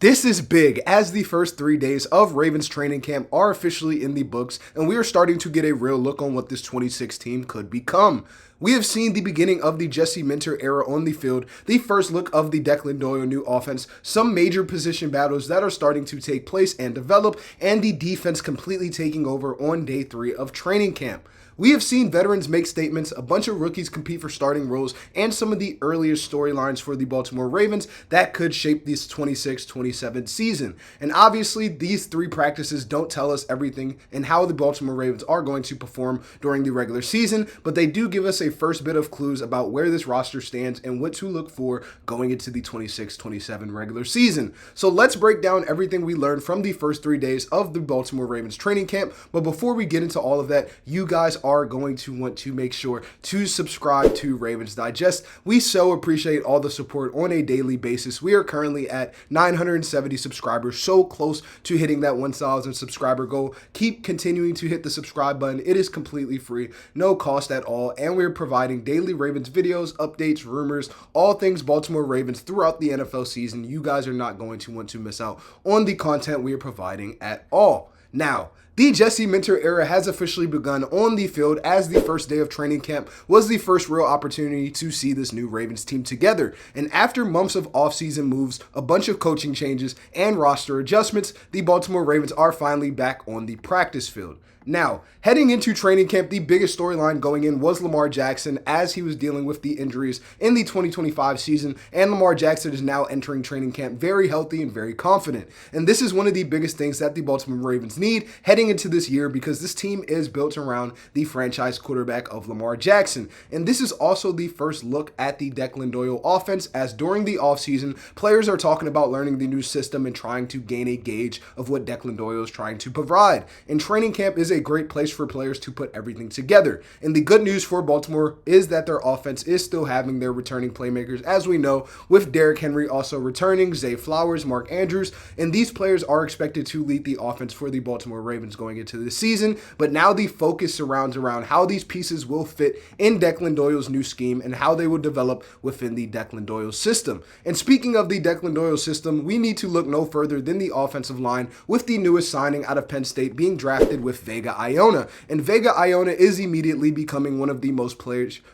This is big as the first 3 days of Ravens training camp are officially in the books, and we are starting to get a real look on what this 26 team could become. We have seen the beginning of the Jesse Minter era on the field, the first look of the Declan Doyle new offense, some major position battles that are starting to take place and develop, and the defense completely taking over on day 3 of training camp. We have seen veterans make statements, a bunch of rookies compete for starting roles, and some of the earliest storylines for the Baltimore Ravens that could shape this 26-27 season. And obviously, these 3 practices don't tell us everything and how the Baltimore Ravens are going to perform during the regular season, but they do give us a first bit of clues about where this roster stands and what to look for going into the 26-27 regular season. So let's break down everything we learned from the first 3 days of the Baltimore Ravens training camp. But before we get into all of that, you guys are going to want to make sure to subscribe to Ravens Digest. We so appreciate all the support on a daily basis. We are currently at 970 subscribers, so close to hitting that 1,000 subscriber goal. Keep continuing to hit the subscribe button. It is completely free, no cost at all, and we're providing daily Ravens videos, updates, rumors, all things Baltimore Ravens throughout the NFL season. You guys are not going to want to miss out on the content we are providing at all. Now, the Jesse Minter era has officially begun on the field, as the first day of training camp was the first real opportunity to see this new Ravens team together. And after months of offseason moves, a bunch of coaching changes, and roster adjustments, the Baltimore Ravens are finally back on the practice field. Now, heading into training camp, the biggest storyline going in was Lamar Jackson, as he was dealing with the injuries in the 2025 season, and Lamar Jackson is now entering training camp very healthy and very confident. And this is one of the biggest things that the Baltimore Ravens need heading into this year, because this team is built around the franchise quarterback of Lamar Jackson. And this is also the first look at the Declan Doyle offense, as during the offseason, players are talking about learning the new system and trying to gain a gauge of what Declan Doyle is trying to provide. And training camp is a great place for players to put everything together. And the good news for Baltimore is that their offense is still having their returning playmakers, as we know, with Derrick Henry also returning, Zay Flowers, Mark Andrews, and these players are expected to lead the offense for the Baltimore Ravens going into the season. But now the focus surrounds around how these pieces will fit in Declan Doyle's new scheme and how they will develop within the Declan Doyle system. And speaking of the Declan Doyle system, we need to look no further than the offensive line, with the newest signing out of Penn State being drafted with Vega Iona. And Vega Iona is immediately becoming one of the most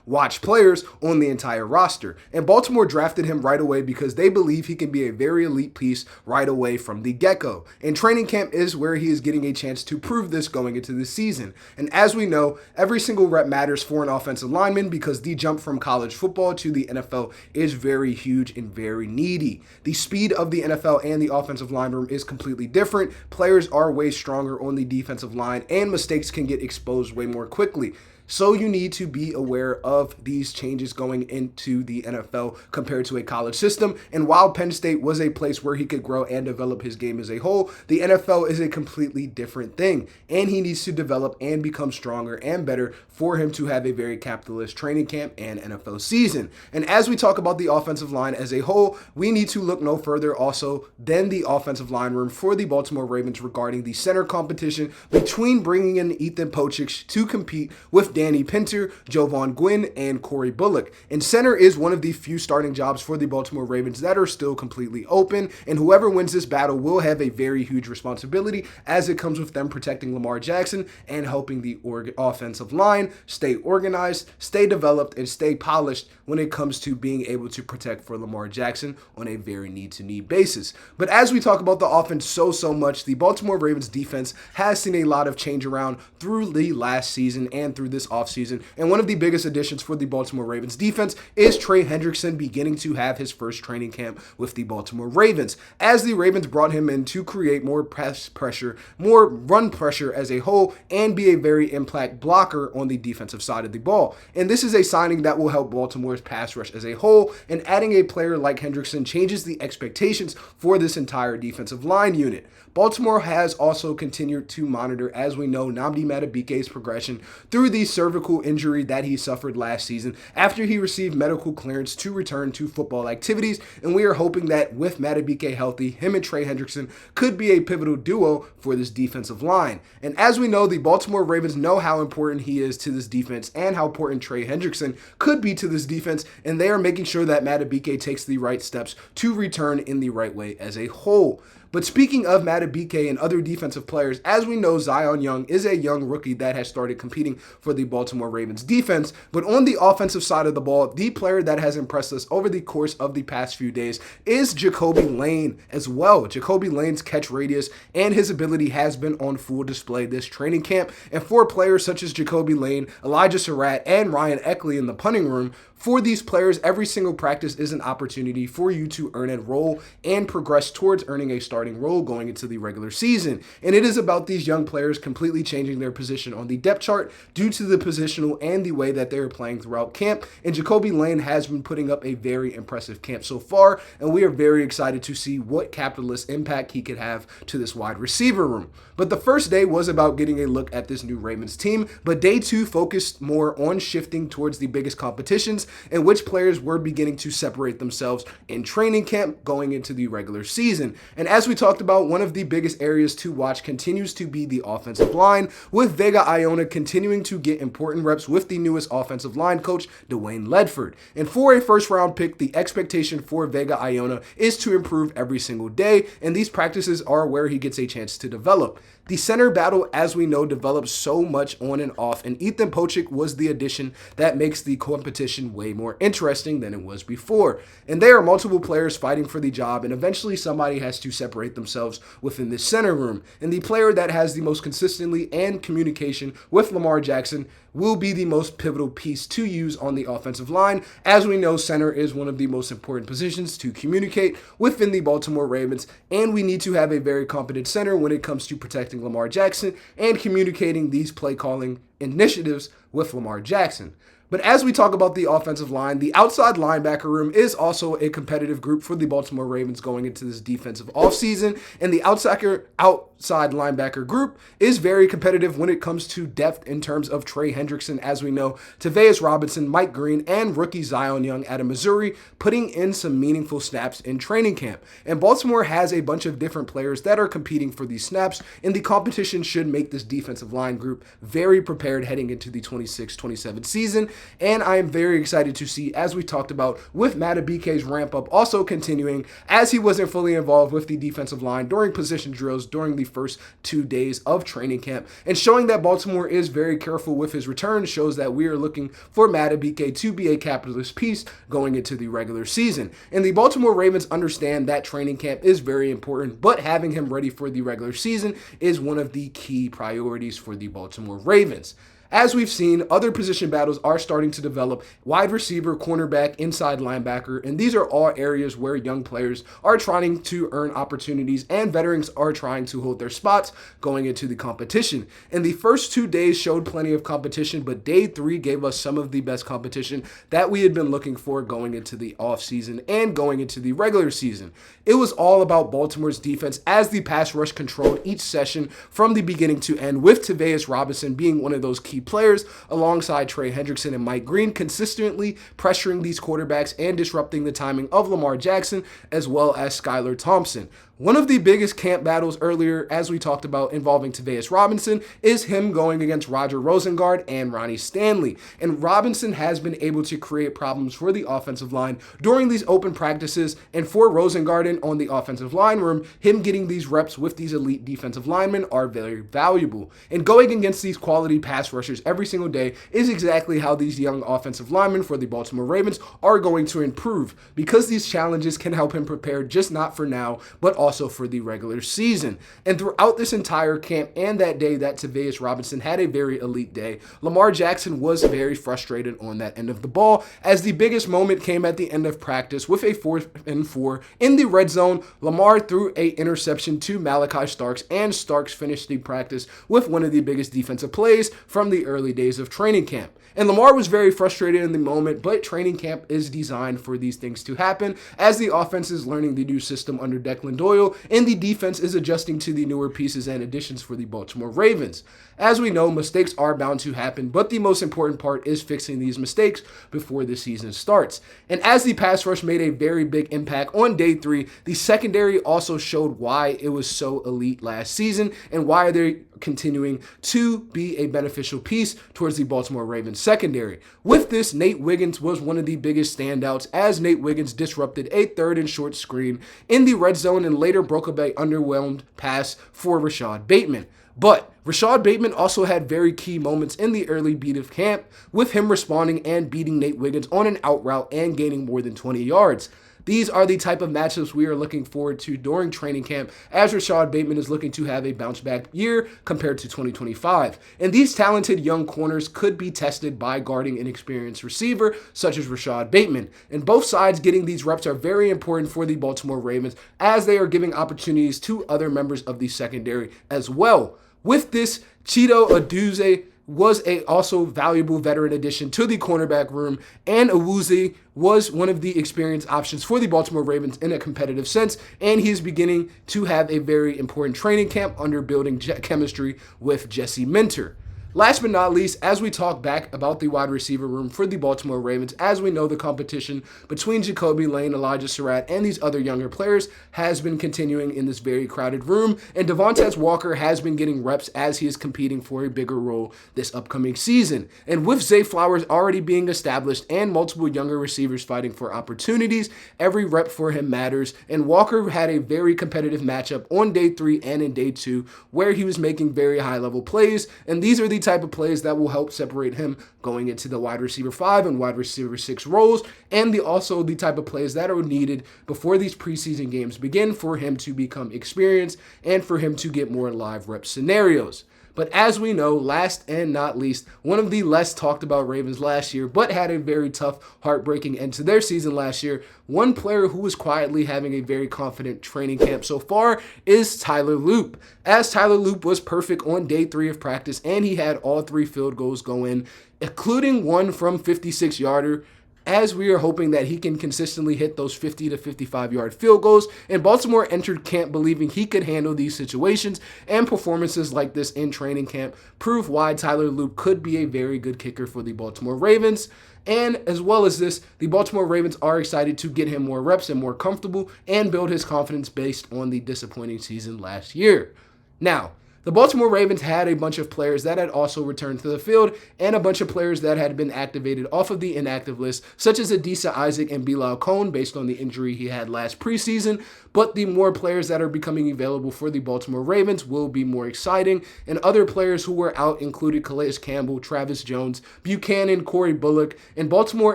watched players on the entire roster. And Baltimore drafted him right away because they believe he can be a very elite piece right away from the get-go. And training camp is where he is getting a chance to prove this going into the season. And as we know, every single rep matters for an offensive lineman, because the jump from college football to the NFL is very huge and very needy. The speed of the NFL and the offensive line room is completely different. Players are way stronger on the defensive line, and mistakes can get exposed way more quickly. So you need to be aware of these changes going into the NFL compared to a college system. And while Penn State was a place where he could grow and develop his game as a whole, the NFL is a completely different thing. And he needs to develop and become stronger and better for him to have a very capitalist training camp and NFL season. And as we talk about the offensive line as a whole, we need to look no further also than the offensive line room for the Baltimore Ravens regarding the center competition between bringing in Ethan Pocic to compete with Danny Pinter, Jovan Gwynn, and Corey Bullock. And center is one of the few starting jobs for the Baltimore Ravens that are still completely open, and whoever wins this battle will have a very huge responsibility, as it comes with them protecting Lamar Jackson and helping the offensive line stay organized, stay developed, and stay polished when it comes to being able to protect for Lamar Jackson on a very need-to-need basis. But as we talk about the offense so much, the Baltimore Ravens defense has seen a lot of change around through the last season and through this offseason. And one of the biggest additions for the Baltimore Ravens defense is Trey Hendrickson beginning to have his first training camp with the Baltimore Ravens, as the Ravens brought him in to create more pass pressure, more run pressure as a whole, and be a very impact blocker on the defensive side of the ball. And this is a signing that will help Baltimore's pass rush as a whole, and adding a player like Hendrickson changes the expectations for this entire defensive line unit. Baltimore has also continued to monitor, as we know, Nnamdi Madubuike's progression through these cervical injury that he suffered last season after he received medical clearance to return to football activities, and we are hoping that with Madubuike healthy, him and Trey Hendrickson could be a pivotal duo for this defensive line. And as we know, the Baltimore Ravens know how important he is to this defense and how important Trey Hendrickson could be to this defense, and they are making sure that Madubuike takes the right steps to return in the right way as a whole. But speaking of Madubuike and other defensive players, as we know, Zion Young is a young rookie that has started competing for the Baltimore Ravens defense. But on the offensive side of the ball, the player that has impressed us over the course of the past few days is Jacoby Lane as well. Jacoby Lane's catch radius and his ability has been on full display this training camp. And for players such as Jacoby Lane, Elijah Surratt, and Ryan Eckley in the punting room, for these players, every single practice is an opportunity for you to earn a role and progress towards earning a starting role going into the regular season. And it is about these young players completely changing their position on the depth chart due to the positional and the way that they are playing throughout camp. And Jacoby Lane has been putting up a very impressive camp so far, and we are very excited to see what capitalist impact he could have to this wide receiver room. But the first day was about getting a look at this new Ravens team, but day two focused more on shifting towards the biggest competitions and which players were beginning to separate themselves in training camp going into the regular season. And as we talked about, one of the biggest areas to watch continues to be the offensive line, with Vega Iona continuing to get important reps with the newest offensive line coach, Dwayne Ledford. And for a first-round pick, the expectation for Vega Iona is to improve every single day, and these practices are where he gets a chance to develop. The center battle, as we know, develops so much on and off, and Ethan Pochik was the addition that makes the competition way more interesting than it was before. And there are multiple players fighting for the job, and eventually somebody has to separate themselves within this center room. And the player that has the most consistently and communication with Lamar Jackson will be the most pivotal piece to use on the offensive line. As we know, center is one of the most important positions to communicate within the Baltimore Ravens, and we need to have a very competent center when it comes to protecting Lamar Jackson and communicating these play calling initiatives with Lamar Jackson. But as we talk about the offensive line, the outside linebacker room is also a competitive group for the Baltimore Ravens going into this defensive offseason, and the outside linebacker group is very competitive when it comes to depth in terms of Trey Hendrickson, as we know, Tavius Robinson, Mike Green, and rookie Zion Young out of Missouri putting in some meaningful snaps in training camp. And Baltimore has a bunch of different players that are competing for these snaps, and the competition should make this defensive line group very prepared heading into the 26-27 season. And I am very excited to see, as we talked about, with Madubuike's ramp up also continuing, as he wasn't fully involved with the defensive line during position drills during the first 2 days of training camp. And showing that Baltimore is very careful with his return shows that we are looking for Madubuike to be a capitalist piece going into the regular season. And the Baltimore Ravens understand that training camp is very important, but having him ready for the regular season is one of the key priorities for the Baltimore Ravens. As we've seen, other position battles are starting to develop: wide receiver, cornerback, inside linebacker, and these are all areas where young players are trying to earn opportunities and veterans are trying to hold their spots going into the competition. And the first 2 days showed plenty of competition, but day 3 gave us some of the best competition that we had been looking for going into the offseason and going into the regular season. It was all about Baltimore's defense as the pass rush controlled each session from the beginning to end, with Tavius Robinson being one of those key players alongside Trey Hendrickson and Mike Green consistently pressuring these quarterbacks and disrupting the timing of Lamar Jackson as well as Skylar Thompson. One of the biggest camp battles earlier, as we talked about, involving Tavius Robinson, is him going against Roger Rosengard and Ronnie Stanley. And Robinson has been able to create problems for the offensive line during these open practices, and for Rosengard on the offensive line room, him getting these reps with these elite defensive linemen are very valuable. And going against these quality pass rushers every single day is exactly how these young offensive linemen for the Baltimore Ravens are going to improve, because these challenges can help him prepare just not for now, but also for the regular season. And throughout this entire camp and that day that Tavius Robinson had a very elite day, Lamar Jackson was very frustrated on that end of the ball, as the biggest moment came at the end of practice with a 4th and 4 in the red zone. Lamar threw an interception to Malachi Starks, and Starks finished the practice with one of the biggest defensive plays from the early days of training camp. And Lamar was very frustrated in the moment, but training camp is designed for these things to happen as the offense is learning the new system under Declan Doyle and the defense is adjusting to the newer pieces and additions for the Baltimore Ravens. As we know, mistakes are bound to happen, but the most important part is fixing these mistakes before the season starts. And as the pass rush made a very big impact on day 3, the secondary also showed why it was so elite last season and why they're continuing to be a beneficial piece towards the Baltimore Ravens secondary. With this, Nate Wiggins was one of the biggest standouts as Nate Wiggins disrupted a 3rd and short screen in the red zone and later broke up an underwhelmed pass for Rashad Bateman. But Rashad Bateman also had very key moments in the early beat of camp, with him responding and beating Nate Wiggins on an out route and gaining more than 20 yards. These are the type of matchups we are looking forward to during training camp as Rashad Bateman is looking to have a bounce back year compared to 2025. And these talented young corners could be tested by guarding an experienced receiver such as Rashad Bateman. And both sides getting these reps are very important for the Baltimore Ravens as they are giving opportunities to other members of the secondary as well. With this, Chido Aduzze was a also valuable veteran addition to the cornerback room, and Awuzie was one of the experienced options for the Baltimore Ravens in a competitive sense, and he is beginning to have a very important training camp under building chemistry with Jesse Minter. Last but not least, as we talk back about the wide receiver room for the Baltimore Ravens, as we know the competition between Jacoby Lane, Elijah Surratt, and these other younger players has been continuing in this very crowded room, and Devontae Walker has been getting reps as he is competing for a bigger role this upcoming season. And with Zay Flowers already being established and multiple younger receivers fighting for opportunities, every rep for him matters, and Walker had a very competitive matchup on day 3 and in day 2 where he was making very high-level plays, and these are the type of plays that will help separate him going into the wide receiver 5 and wide receiver 6 roles, and also the type of plays that are needed before these preseason games begin for him to become experienced and for him to get more live rep scenarios. But as we know, last and not least, one of the less talked about Ravens last year, but had a very tough, heartbreaking end to their season last year, one player who was quietly having a very confident training camp so far is Tyler Loop. As Tyler Loop was perfect on day 3 of practice, and he had all 3 field goals go in, including one from 56-yarder, as we are hoping that he can consistently hit those 50 to 55-yard field goals. And Baltimore entered camp believing he could handle these situations, and performances like this in training camp prove why Tyler Loop could be a very good kicker for the Baltimore Ravens. And as well as this, the Baltimore Ravens are excited to get him more reps and more comfortable and build his confidence based on the disappointing season last year. Now, the Baltimore Ravens had a bunch of players that had also returned to the field and a bunch of players that had been activated off of the inactive list, such as Adisa Isaac and Bilal Cohn based on the injury he had last preseason. But the more players that are becoming available for the Baltimore Ravens will be more exciting, and other players who were out included Calais Campbell, Travis Jones, Buchanan, Corey Bullock, and Baltimore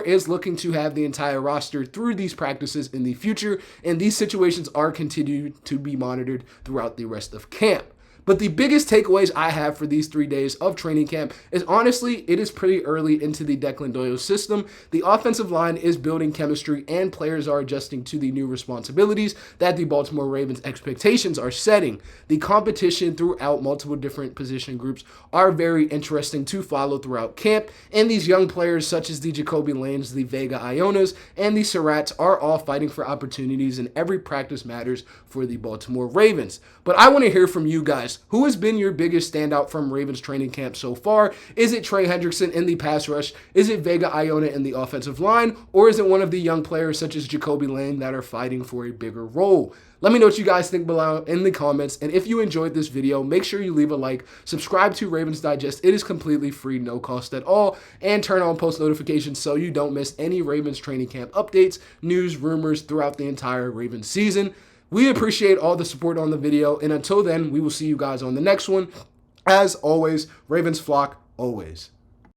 is looking to have the entire roster through these practices in the future, and these situations are continuing to be monitored throughout the rest of camp. But the biggest takeaways I have for these 3 days of training camp is honestly, it is pretty early into the Declan Doyle system. The offensive line is building chemistry and players are adjusting to the new responsibilities that the Baltimore Ravens expectations are setting. The competition throughout multiple different position groups are very interesting to follow throughout camp. And these young players such as the Jacoby Lanes, the Vega Ionas, and the Surratts are all fighting for opportunities, and every practice matters for the Baltimore Ravens. But I want to hear from you guys. Who has been your biggest standout from Ravens training camp so far? Is it Trey Hendrickson in the pass rush? Is it Vega Iona in the offensive line? Or is it one of the young players such as Jacoby Lane that are fighting for a bigger role? Let me know what you guys think below in the comments. And if you enjoyed this video, make sure you leave a like, subscribe to Ravens Digest. It is completely free, no cost at all. And turn on post notifications so you don't miss any Ravens training camp updates, news, rumors throughout the entire Ravens season. We appreciate all the support on the video, and until then, we will see you guys on the next one. As always, Ravens flock always.